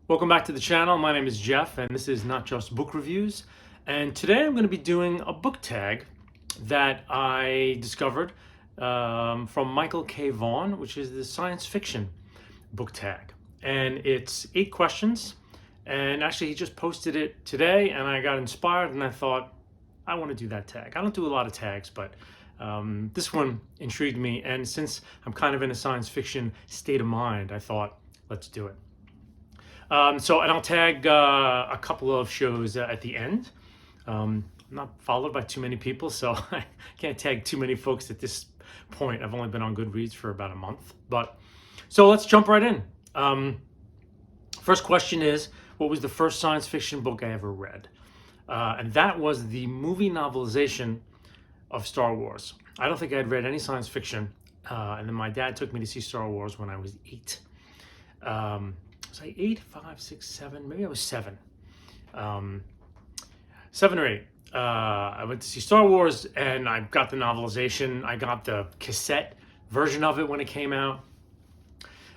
Welcome back to the channel. My name is Jeff, and this is Not Just Book Reviews. And today I'm going to be doing a book tag that I discovered from Michael K. Vaughan, which is the science fiction book tag. And it's 8 questions. And actually, he just posted it today, and I got inspired, and I thought, I want to do that tag. I don't do a lot of tags, but this one intrigued me. And since I'm kind of in a science fiction state of mind, I thought, let's do it. And I'll tag a couple of shows at the end. I'm not followed by too many people, so I can't tag too many folks at this point. I've only been on Goodreads for about a month. So let's jump right in. First question is, what was the first science fiction book I ever read? And that was the movie novelization of Star Wars. I don't think I had read any science fiction. And then my dad took me to see Star Wars when I was 8. Was I 8, 5, 6, 7? Maybe I was 7. 7 or 8. I went to see Star Wars, and I got the novelization. I got the cassette version of it when it came out.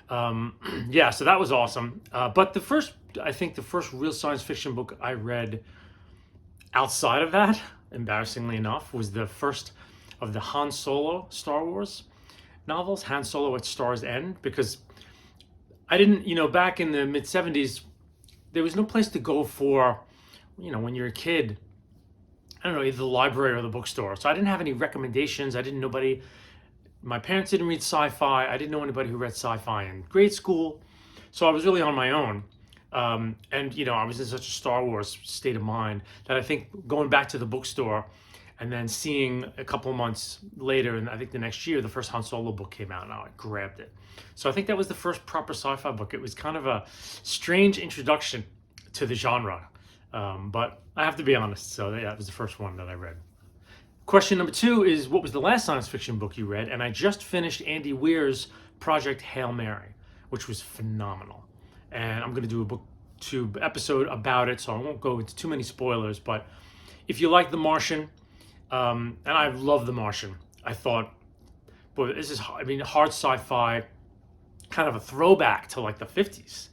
Yeah, so that was awesome. But I think the first real science fiction book I read outside of that, embarrassingly enough, was the first of the Han Solo Star Wars novels, Han Solo at Star's End, because I didn't, back in the mid 70s, there was no place to go for, when you're a kid, I don't know, either the library or the bookstore. So I didn't have any recommendations. My parents didn't read sci-fi. I didn't know anybody who read sci-fi in grade school. So I was really on my own. And I was in such a Star Wars state of mind that I think going back to the bookstore and then seeing a couple of months later, and I think the next year, the first Han Solo book came out, and I grabbed it. So I think that was the first proper sci-fi book. It was kind of a strange introduction to the genre, but I have to be honest. So yeah, that was the first one that I read. Question number 2 is, what was the last science fiction book you read? And I just finished Andy Weir's Project Hail Mary, which was phenomenal. And I'm going to do a BookTube episode about it, so I won't go into too many spoilers. But if you like The Martian, and I love The Martian, I thought, boy, this is, hard sci-fi, kind of a throwback to like the 50s,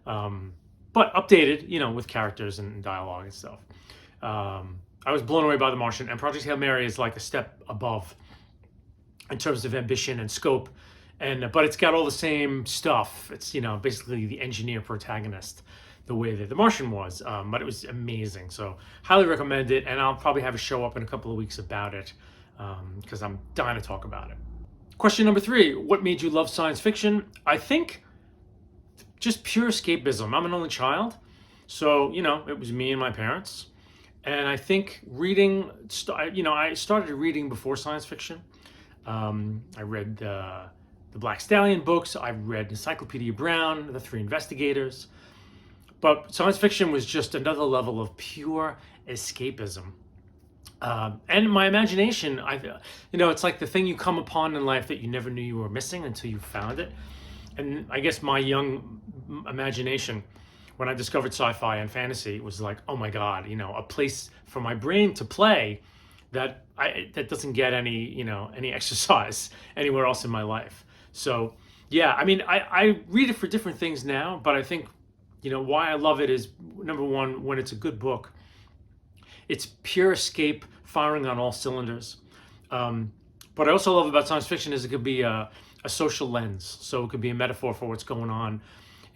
but updated, with characters and dialogue and stuff. I was blown away by The Martian, and Project Hail Mary is like a step above in terms of ambition and scope, but it's got all the same stuff. It's, basically the engineer protagonist, the way that The Martian was, but it was amazing. So highly recommend it, and I'll probably have a show up in a couple of weeks about it, because I'm dying to talk about it. Question number 3, what made you love science fiction? I think just pure escapism. I'm an only child, so, it was me and my parents. And I think reading, I started reading before science fiction. I read the Black Stallion books. I read Encyclopedia Brown, The Three Investigators. But science fiction was just another level of pure escapism. And my imagination, it's like the thing you come upon in life that you never knew you were missing until you found it. And I guess my young imagination, when I discovered sci-fi and fantasy, was like, oh my God, a place for my brain to play that doesn't get any exercise anywhere else in my life. So yeah, I read it for different things now, but I think, why I love it is, number one, when it's a good book, it's pure escape, firing on all cylinders. What I also love about science fiction is it could be a social lens. So it could be a metaphor for what's going on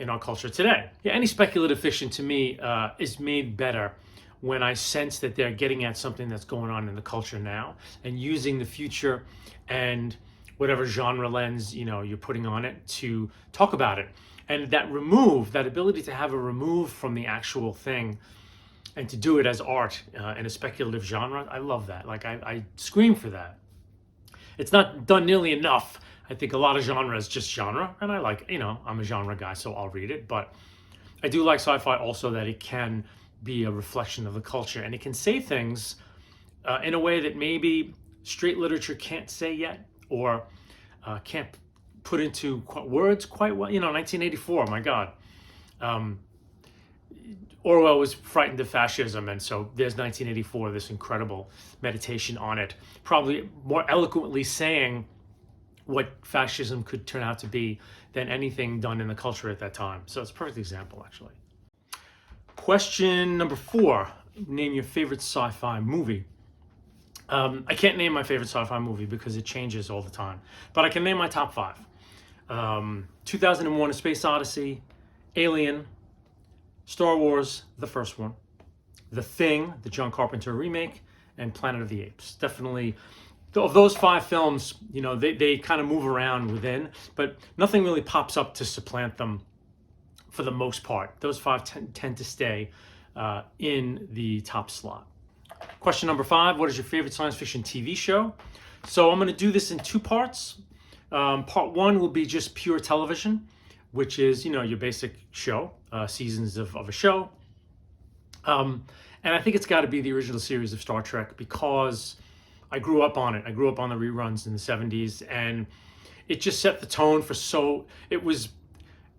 in our culture today. Yeah, any speculative fiction to me is made better when I sense that they're getting at something that's going on in the culture now and using the future and whatever genre lens you're putting on it to talk about it. And that ability to have a remove from the actual thing and to do it as art in a speculative genre, I love that. Like I scream for that. It's not done nearly enough. I think a lot of genre is just genre, and I like, I'm a genre guy, so I'll read it. But I do like sci-fi also, that it can be a reflection of the culture, and it can say things in a way that maybe straight literature can't say yet, or can't put into words quite well. 1984, my God. Orwell was frightened of fascism, and so there's 1984, this incredible meditation on it, probably more eloquently saying what fascism could turn out to be than anything done in the culture at that time. So it's a perfect example, actually. Question number 4, name your favorite sci-fi movie. I can't name my favorite sci-fi movie because it changes all the time, but I can name my top 5. 2001: A Space Odyssey, Alien, Star Wars, the first one, The Thing, the John Carpenter remake, and Planet of the Apes. Definitely, of those 5 films, you know, they kind of move around within, but nothing really pops up to supplant them for the most part. Those 5 tend to stay in the top slot. Question number 5, what is your favorite science fiction TV show? So I'm going to do this in 2 parts. Part 1 will be just pure television, which is, you know, your basic show, seasons of a show. And I think it's got to be the original series of Star Trek because I grew up on it. I grew up on the reruns in the 70s, and it just set the tone for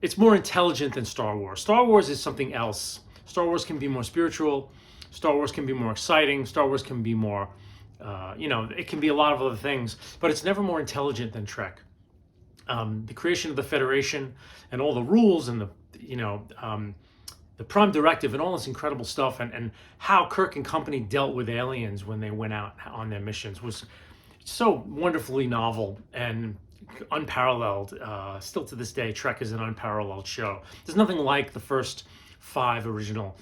it's more intelligent than Star Wars. Star Wars is something else. Star Wars can be more spiritual. Star Wars can be more exciting. Star Wars can be more, it can be a lot of other things, but it's never more intelligent than Trek. The creation of the Federation and all the rules and the Prime Directive and all this incredible stuff, and how Kirk and company dealt with aliens when they went out on their missions was so wonderfully novel and unparalleled. Still to this day, Trek is an unparalleled show. There's nothing like the first 5 original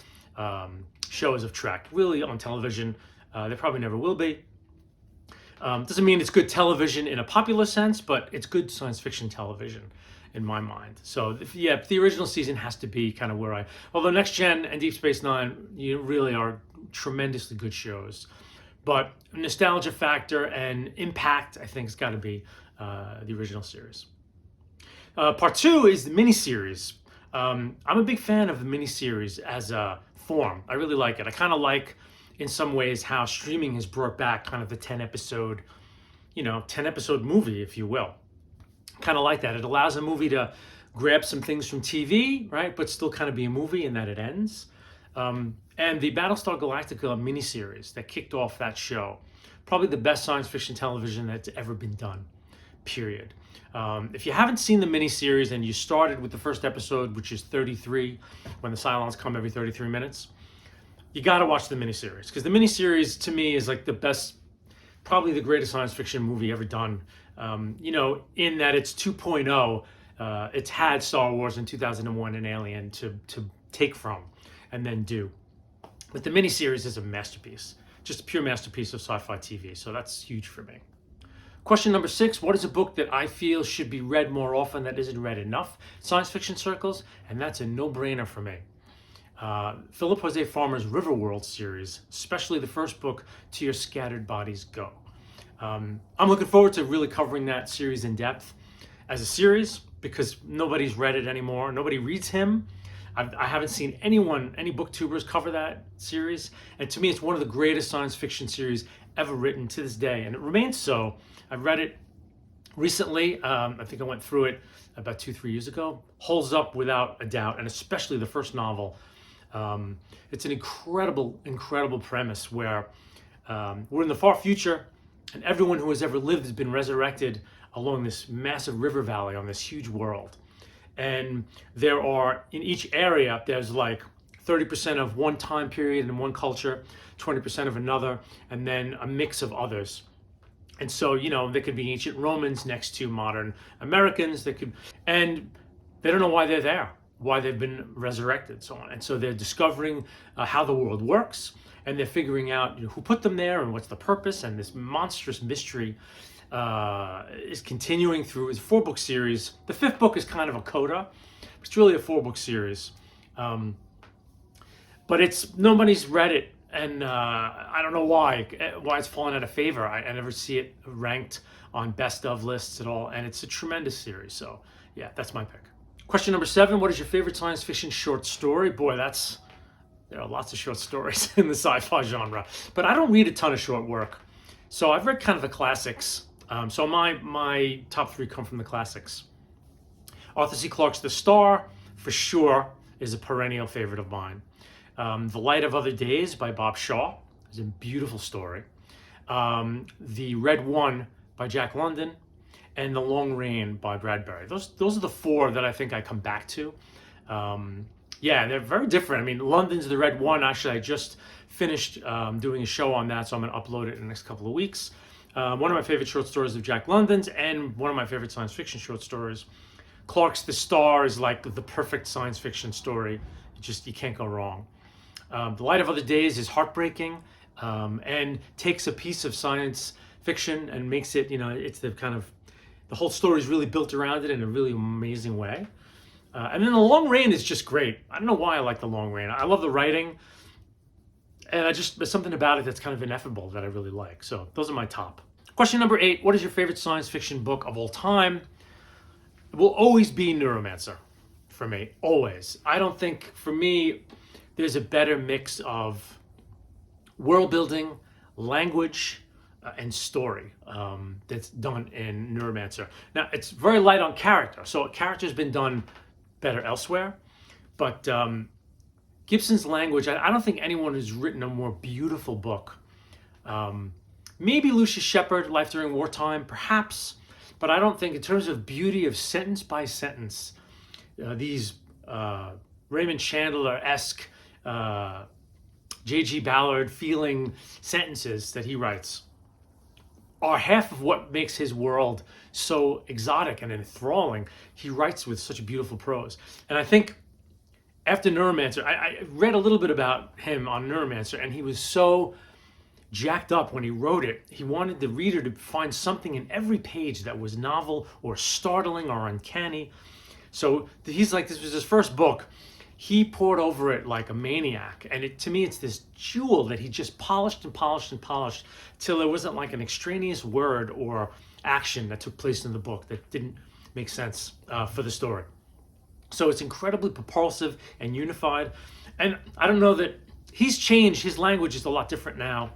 shows of Trek, really, on television. There probably never will be. Doesn't mean it's good television in a popular sense, but it's good science fiction television in my mind. So yeah, the original season has to be kind of where although Next Gen and Deep Space Nine, really are tremendously good shows. But nostalgia factor and impact, I think, has got to be the original series. Part 2 is the miniseries. I'm a big fan of the miniseries as a form. I really like it. I kind of like, in some ways, how streaming has brought back kind of the 10-episode movie, if you will. Kind of like that. It allows a movie to grab some things from TV, right, but still kind of be a movie in that it ends. And the Battlestar Galactica miniseries that kicked off that show, probably the best science fiction television that's ever been done, period. If you haven't seen the miniseries and you started with the first episode, which is 33, when the Cylons come every 33 minutes, you got to watch the miniseries, because the miniseries to me is like the best, probably the greatest science fiction movie ever done. In that it's 2.0. It's had Star Wars in 2001 and Alien to take from and then do. But the miniseries is a masterpiece, just a pure masterpiece of sci-fi TV. So that's huge for me. Question number 6, what is a book that I feel should be read more often that isn't read enough in science fiction circles? And that's a no-brainer for me. Philip Jose Farmer's Riverworld series, especially the first book, To Your Scattered Bodies Go. I'm looking forward to really covering that series in depth as a series, because nobody's read it anymore. Nobody reads him. I haven't seen any booktubers cover that series. And to me, it's one of the greatest science fiction series ever written to this day. And it remains so. I've read it recently. I think I went through it about 2-3 years ago. Holds up without a doubt, and especially the first novel. It's an incredible, incredible premise where we're in the far future, and everyone who has ever lived has been resurrected along this massive river valley on this huge world. And there are, in each area, there's like 30% of one time period and one culture, 20% of another, and then a mix of others. And so, there could be ancient Romans next to modern Americans, and they don't know why they're there, why they've been resurrected, so on. And so they're discovering how the world works, and they're figuring out who put them there and what's the purpose, and this monstrous mystery is continuing through. It's a 4-book series. The 5th book is kind of a coda. It's really a 4-book series. But nobody's read it, and I don't know why it's fallen out of favor. I never see it ranked on best of lists at all, and it's a tremendous series. So yeah, that's my pick. Question number 7, what is your favorite science fiction short story? Boy, there are lots of short stories in the sci-fi genre, but I don't read a ton of short work. So I've read kind of the classics. So my top 3 come from the classics. Arthur C. Clarke's The Star, for sure, is a perennial favorite of mine. The Light of Other Days by Bob Shaw is a beautiful story. The Red One by Jack London, and The Long Rain by Bradbury. Those are the four that I think I come back to. Yeah, they're very different. I mean, London's the Red One. Actually, I just finished doing a show on that, so I'm going to upload it in the next couple of weeks. One of my favorite short stories of Jack London's, and one of my favorite science fiction short stories. Clark's The Star is like the perfect science fiction story. You can't go wrong. The Light of Other Days is heartbreaking, and takes a piece of science fiction and makes it, it's the whole story is really built around it in a really amazing way. And then The Long Rain is just great. I don't know why I like The Long Rain. I love the writing, and there's something about it that's kind of ineffable that I really like. So those are my top. Question number 8, what is your favorite science fiction book of all time? It will always be Neuromancer for me, always. I don't think, for me, there's a better mix of world building, language, and story that's done in Neuromancer. Now, it's very light on character, so character's been done better elsewhere, but Gibson's language, I don't think anyone has written a more beautiful book. Maybe Lucius Shepard, Life During Wartime, perhaps, but I don't think in terms of beauty of sentence by sentence, these Raymond Chandler-esque, J.G. Ballard feeling sentences that he writes are half of what makes his world so exotic and enthralling. He writes with such beautiful prose. And I think after Neuromancer, I read a little bit about him on Neuromancer, and he was so jacked up when he wrote it. He wanted the reader to find something in every page that was novel or startling or uncanny. So he's like, this was his first book. He poured over it like a maniac. And to me, it's this jewel that he just polished and polished and polished till there wasn't like an extraneous word or action that took place in the book that didn't make sense for the story. So it's incredibly propulsive and unified. And I don't know that he's changed. His language is a lot different now.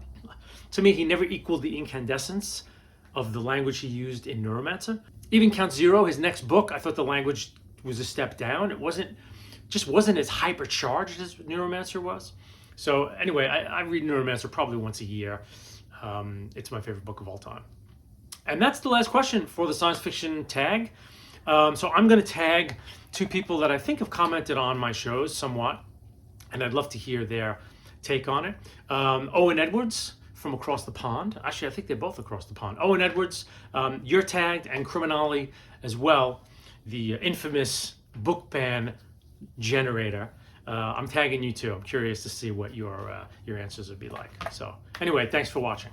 To me, he never equaled the incandescence of the language he used in Neuromancer. Even Count Zero, his next book, I thought the language was a step down. It just wasn't as hypercharged as Neuromancer was. So anyway, I read Neuromancer probably once a year. It's my favorite book of all time. And that's the last question for the science fiction tag. So I'm going to tag 2 people that I think have commented on my shows somewhat, and I'd love to hear their take on it. Owen Edwards from across the pond. Actually, I think they're both across the pond. Owen Edwards, you're tagged, and Criminale as well, the infamous book ban generator. I'm tagging you too. I'm curious to see what your answers would be like. So anyway, thanks for watching.